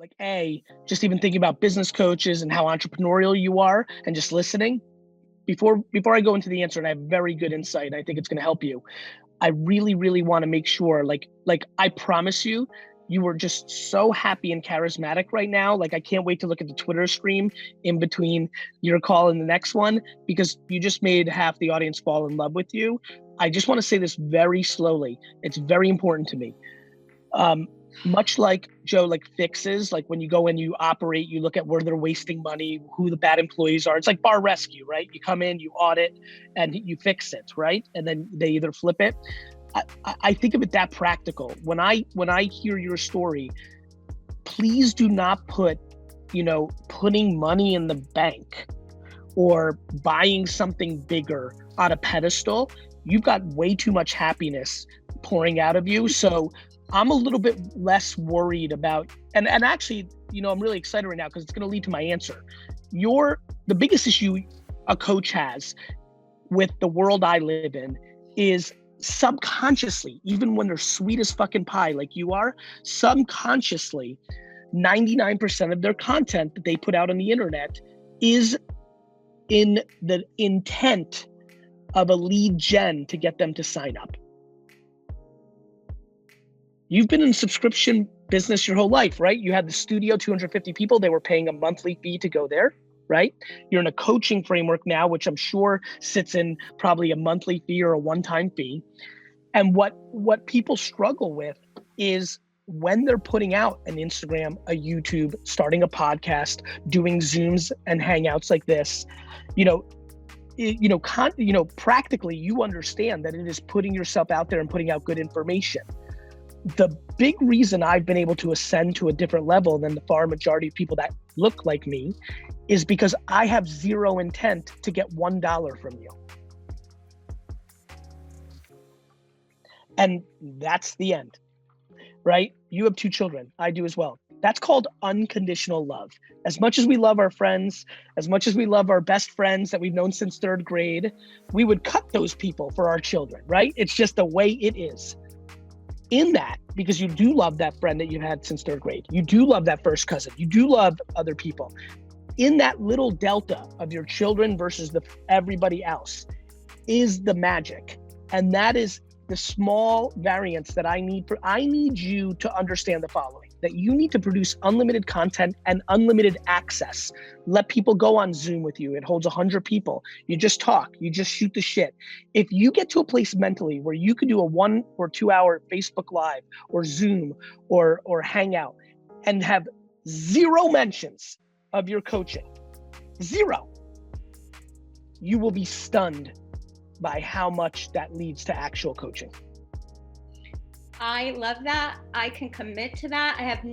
like just even thinking about business coaches and how entrepreneurial you are and just listening, before I go into the answer, and I have very good insight, and I think it's going to help you. I really, really want to make sure, like I promise you, you were just so happy and charismatic right now. Like, I can't wait to look at the Twitter stream in between your call and the next one, because you just made half the audience fall in love with you. I just want to say this very slowly. It's very important to me. Much like Joe, like fixes, like when you go in, you operate, you look at where they're wasting money, who the bad employees are. It's like bar rescue, right? You come in, you audit, and you fix it, right? And then they either flip it. I think of it that practical. When I hear your story, please do not put, putting money in the bank or buying something bigger on a pedestal. You've got way too much happiness pouring out of you. So I'm a little bit less worried about, and actually, I'm really excited right now because it's going to lead to my answer. The biggest issue a coach has with the world I live in is subconsciously, even when they're sweet as fucking pie like you are, subconsciously, 99% of their content that they put out on the internet is in the intent of a lead gen to get them to sign up. You've been in subscription business your whole life, right? You had the studio, 250 people, they were paying a monthly fee to go there, right? You're in a coaching framework now, which I'm sure sits in probably a monthly fee or a one-time fee. And what people struggle with is when they're putting out an Instagram, a YouTube, starting a podcast, doing Zooms and Hangouts like this, practically you understand that it is putting yourself out there and putting out good information. The big reason I've been able to ascend to a different level than the far majority of people that look like me is because I have zero intent to get $1 from you. And that's the end, right? You have 2 children, I do as well. That's called unconditional love. As much as we love our friends, as much as we love our best friends that we've known since 3rd grade, we would cut those people for our children, right? It's just the way it is. In that, because you do love that friend that you've had since 3rd grade, you do love that first cousin, you do love other people. In that little delta of your children versus everybody else is the magic. And that is the small variance that I need you to understand the following, that you need to produce unlimited content and unlimited access. Let people go on Zoom with you. It holds 100 people. You just talk, you just shoot the shit. If you get to a place mentally where you could do a 1 or 2 hour Facebook Live or Zoom or Hangout and have 0 mentions of your coaching, 0, you will be stunned by how much that leads to actual coaching. I love that. I can commit to that. I have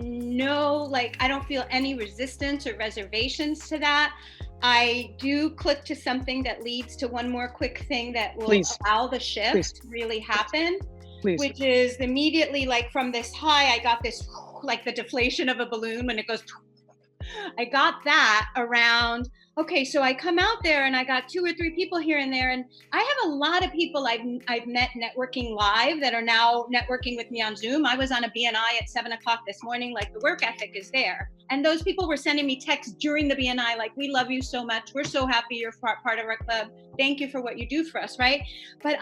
I don't feel any resistance or reservations to that. I do click to something that leads to one more quick thing that will allow the shift to really happen, which is immediately, like, from this high, I got this, like the deflation of a balloon when it goes, I got that around, okay, so I come out there and I got 2 or 3 people here and there, and I have a lot of people I've met networking live that are now networking with me on Zoom. I was on a BNI at 7 o'clock this morning, like, the work ethic is there. And those people were sending me texts during the BNI, like, we love you so much. We're so happy you're part of our club. Thank you for what you do for us, right? But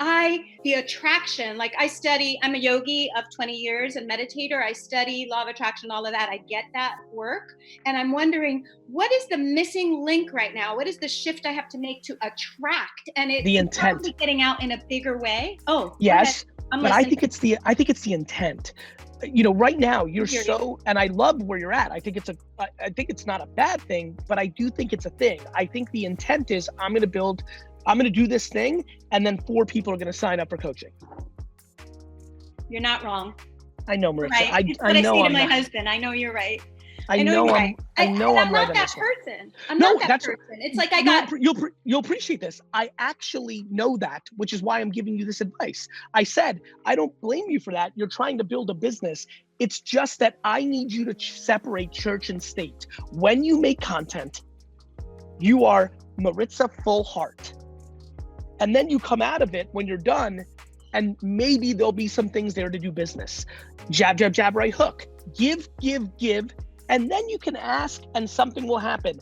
the attraction, like, I'm a yogi of 20 years and meditator. I study law of attraction, all of that. I get that work. And I'm wondering, what is the missing link right now? What is the shift I have to make to attract? And it's the intent. Probably getting out in a bigger way. Oh, yes. But I think it's the intent. Right now you're and I love where you're at. I think it's not a bad thing, but I do think it's a thing. I think the intent is I'm going to do this thing, and then 4 people are going to sign up for coaching. You're not wrong. I know, Maritza. Right. I say to my husband, I know you're right. I know I'm right. I'm not that person. I'm not that person. It's like you'll appreciate this. I actually know that, which is why I'm giving you this advice. I said, I don't blame you for that. You're trying to build a business. It's just that I need you to separate church and state. When you make content, you are Maritza full heart. And then you come out of it when you're done, and maybe there'll be some things there to do business. Jab, jab, jab, right hook. Give, And then you can ask and something will happen.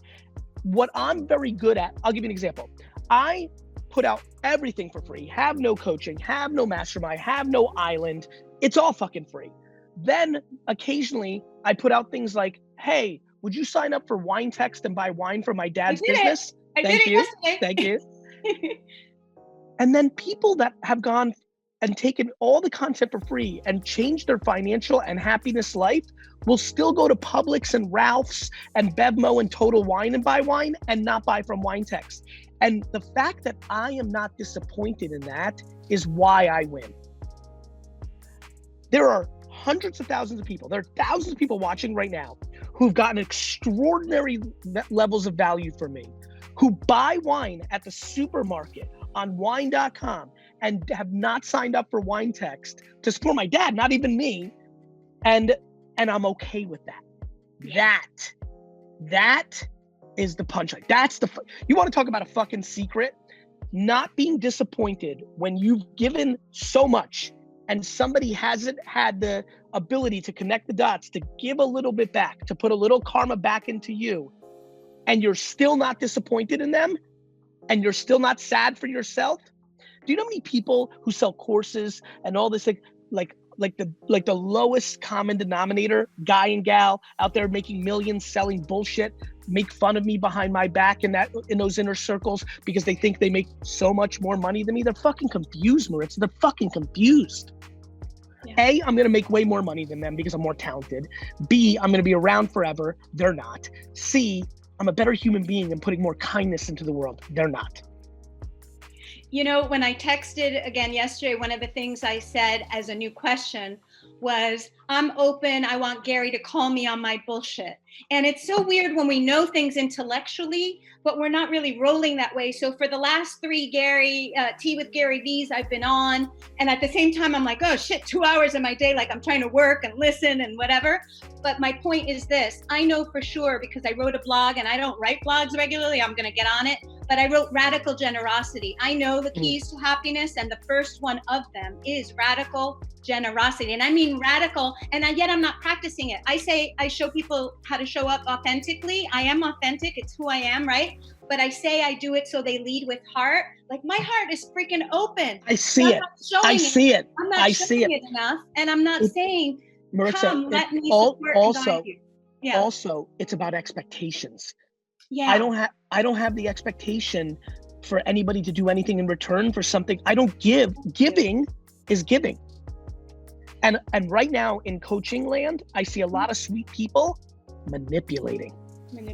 What I'm very good at, I'll give you an example. I put out everything for free, have no coaching, have no mastermind, have no island. It's all fucking free. Then occasionally I put out things like, hey, would you sign up for Wine Text and buy wine for my dad's business? Thank you. Thank you. And then people that have gone and taken all the content for free and changed their financial and happiness life will still go to Publix and Ralph's and Bevmo and Total Wine and buy wine and not buy from Wine Text. And the fact that I am not disappointed in that is why I win. There are hundreds of thousands of people, there are thousands of people watching right now who've gotten extraordinary levels of value from me, who buy wine at the supermarket on wine.com and have not signed up for Wine Text to support my dad, not even me. And I'm okay with that. That is the punchline. That's you want to talk about a fucking secret? Not being disappointed when you've given so much and somebody hasn't had the ability to connect the dots, to give a little bit back, to put a little karma back into you, and you're still not disappointed in them, and you're still not sad for yourself. Do you know how many people who sell courses and all this, like the lowest common denominator, guy and gal out there making millions selling bullshit, make fun of me behind my back in those inner circles because they think they make so much more money than me? They're fucking confused, Maritza. They're fucking confused. Yeah. A, I'm gonna make way more money than them because I'm more talented. B, I'm gonna be around forever. They're not. C, I'm a better human being and putting more kindness into the world. They're not. You know, when I texted again yesterday, one of the things I said as a new question was, I'm open, I want Gary to call me on my bullshit. And it's so weird when we know things intellectually, but we're not really rolling that way. So for the last 3 Tea with Garyvees I've been on, and at the same time, I'm like, oh shit, 2 hours of my day, like I'm trying to work and listen and whatever. But my point is this, I know for sure because I wrote a blog, and I don't write blogs regularly, I'm gonna get on it, but I wrote Radical Generosity. I know the keys to happiness, and the first one of them is radical generosity. And I mean radical, and yet I'm not practicing it. I show people how to show up authentically. I am authentic, it's who I am, right? But I say I do it so they lead with heart. Like my heart is freaking open. I see it. I see it. I'm not showing it enough, and I'm not saying, Maritza, come, let me support and guide you. Yeah. Also, it's about expectations. Yeah. I don't have the expectation for anybody to do anything in return for something. I don't give. Giving is giving. And right now in coaching land, I see a lot of sweet people manipulating.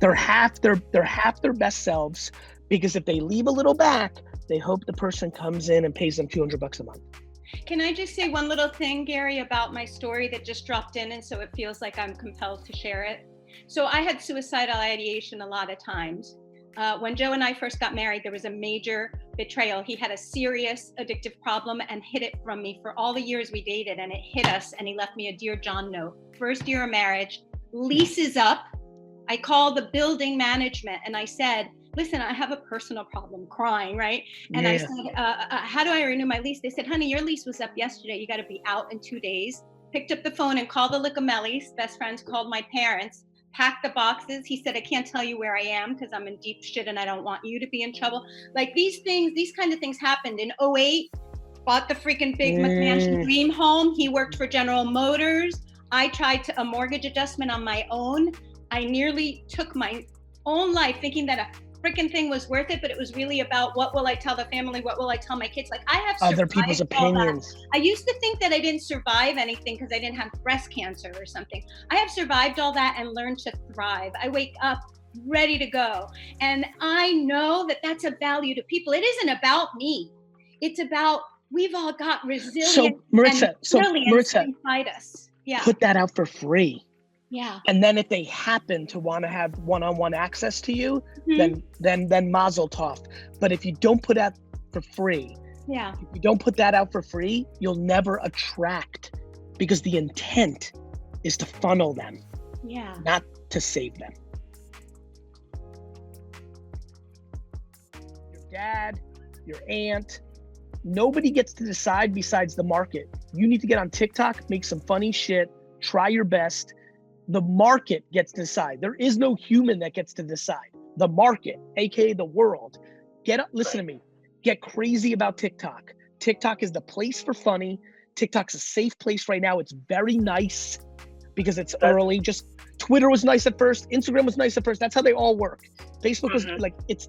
They're half their best selves, because if they leave a little back, they hope the person comes in and pays them $200 a month. Can I just say one little thing, Gary, about my story that just dropped in, and so it feels like I'm compelled to share it? So I had suicidal ideation a lot of times. When Joe and I first got married, there was a major betrayal. He had a serious addictive problem and hid it from me for all the years we dated, and it hit us, and he left me a Dear John note. First year of marriage, lease is up. I called the building management and I said, listen, I have a personal problem, crying, right? And I said, how do I renew my lease? They said, honey, your lease was up yesterday. You got to be out in 2 days. Picked up the phone and called the Licamellis, best friends, called my parents, packed the boxes. He said, I can't tell you where I am because I'm in deep shit and I don't want you to be in trouble. Like these kind of things happened in 2008. Bought the freaking big McMansion dream home. He worked for General Motors. I tried a mortgage adjustment on my own. I nearly took my own life thinking that a freaking thing was worth it, but it was really about what will I tell the family? What will I tell my kids? Like I have other people's opinions. I used to think that I didn't survive anything because I didn't have breast cancer or something. I have survived all that and learned to thrive. I wake up ready to go. And I know that that's a value to people. It isn't about me. It's about, we've all got resilience and brilliance inside us. Yeah. Put that out for free. Yeah. And then if they happen to want to have one-on-one access to you, then mazel tov. But if you don't put that for free, if you don't put that out for free, you'll never attract, because the intent is to funnel them, not to save them. Your dad, your aunt, nobody gets to decide besides the market. You need to get on TikTok, make some funny shit, try your best. The market gets to decide. There is no human that gets to decide. The market, aka the world. Listen to me. Get crazy about TikTok. TikTok is the place for funny. TikTok's a safe place right now. It's very nice because it's early. Just Twitter was nice at first. Instagram was nice at first. That's how they all work. Facebook was like, it's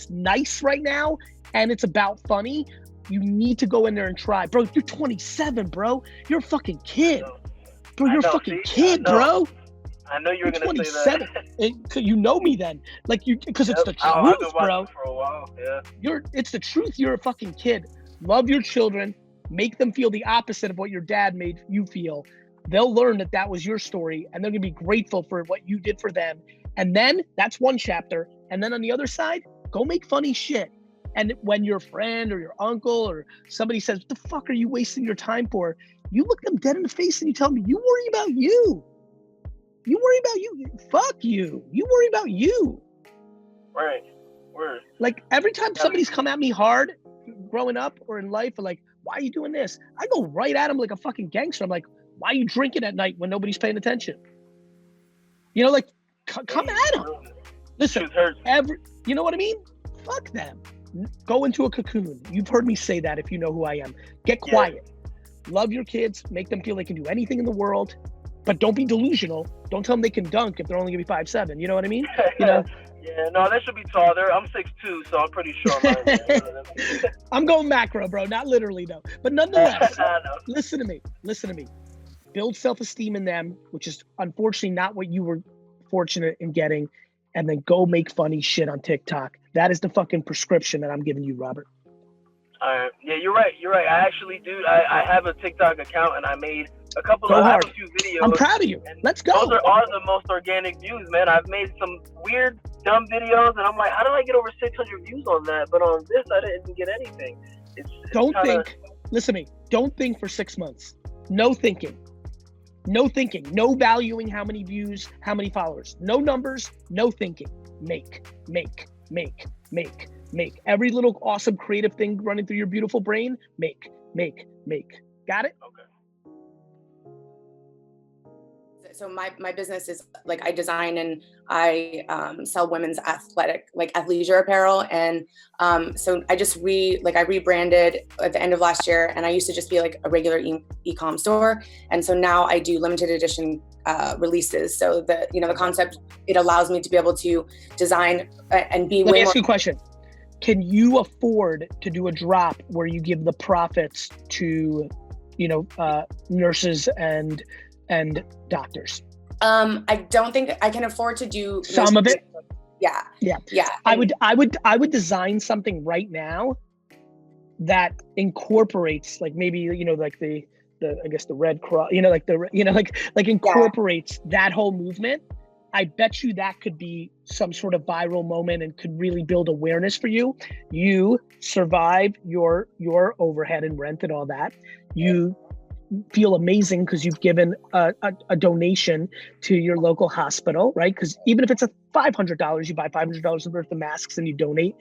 nice right now, and it's about funny. You need to go in there and try. Bro, you're 27, bro. You're a fucking kid. Bro, you're a fucking kid, bro. I know you were going to say that. You know me then. Like, because it's the truth, bro. For a while. Yeah. It's the truth. You're a fucking kid. Love your children. Make them feel the opposite of what your dad made you feel. They'll learn that was your story, and they're gonna be grateful for what you did for them. And then that's one chapter. And then on the other side, go make funny shit. And when your friend or your uncle or somebody says, "What the fuck are you wasting your time for?" You look them dead in the face and you tell them, "You worry about you. You worry about you. Fuck you. You worry about you." Right. Word. Like every time somebody's come at me hard, growing up or in life, or like, "Why are you doing this?" I go right at them like a fucking gangster. I'm like, "Why are you drinking at night when nobody's paying attention?" You know, like, come at them. Listen, you know what I mean? Fuck them. Go into a cocoon. You've heard me say that if you know who I am. Get quiet. Love your kids. Make them feel they can do anything in the world. But don't be delusional. Don't tell them they can dunk if they're only gonna be 5'7". You know what I mean? You know? Yeah, no, they should be tall. I'm 6'2", so I'm pretty sure. I'm going macro, bro. Not literally though. But nonetheless, listen to me. Build self-esteem in them, which is unfortunately not what you were fortunate in getting, and then go make funny shit on TikTok. That is the fucking prescription that I'm giving you, Robert. Yeah, you're right. I actually do. I have a TikTok account, and I made a few videos. I'm proud of you. Let's go. Those are the most organic views, man. I've made some weird, dumb videos, and I'm like, how did I get over 600 views on that? But on this, I didn't get anything. Listen to me. Don't think for 6 months. No thinking. No valuing how many views, how many followers. No numbers, no thinking. Make. Every little awesome creative thing running through your beautiful brain, make. Got it? Okay. So my business is like, I design and I sell women's athleisure apparel. And so I rebranded at the end of last year, and I used to just be like a regular e-com store. And so now I do limited edition releases. So the concept, it allows me to be able to design and be Let me ask you a question. Can you afford to do a drop where you give the profits to, nurses and doctors? I don't think I can afford to do some of it. Yeah. I would design something right now that incorporates, like, maybe, like the I guess the Red Cross, incorporates that whole movement. I bet you that could be some sort of viral moment and could really build awareness for you. You survive your overhead and rent and all that. You feel amazing because you've given a donation to your local hospital, right? Because even if it's $500, you buy $500 worth of masks and you donate.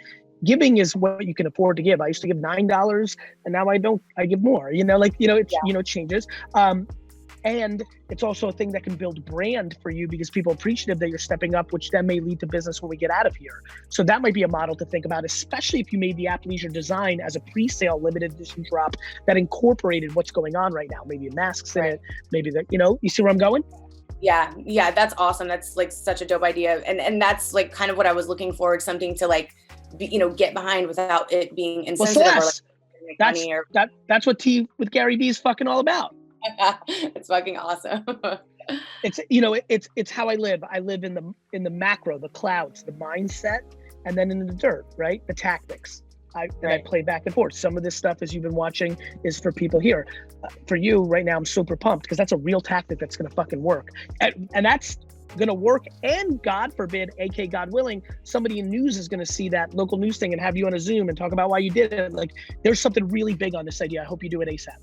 Giving is what you can afford to give. I used to give $9, and now I don't. I give more. It changes. And it's also a thing that can build brand for you because people are appreciative that you're stepping up, which then may lead to business when we get out of here. So that might be a model to think about, especially if you made the athleisure design as a pre-sale limited edition drop that incorporated what's going on right now. Maybe masks in it, maybe that, you see where I'm going? Yeah, that's awesome. That's like such a dope idea. And that's like kind of what I was looking for, something to like, get behind without it being insensitive. That's what Tea with Garyvee is fucking all about. It's fucking awesome. It's how I live. I live in the macro, the clouds, the mindset, and then in the dirt, right? The tactics. I play back and forth. Some of this stuff, as you've been watching, is for people here. For you right now, I'm super pumped because that's a real tactic that's going to fucking work. And that's going to work. And God forbid, aka God willing, somebody in news is going to see that local news thing and have you on a Zoom and talk about why you did it. Like, there's something really big on this idea. I hope you do it ASAP.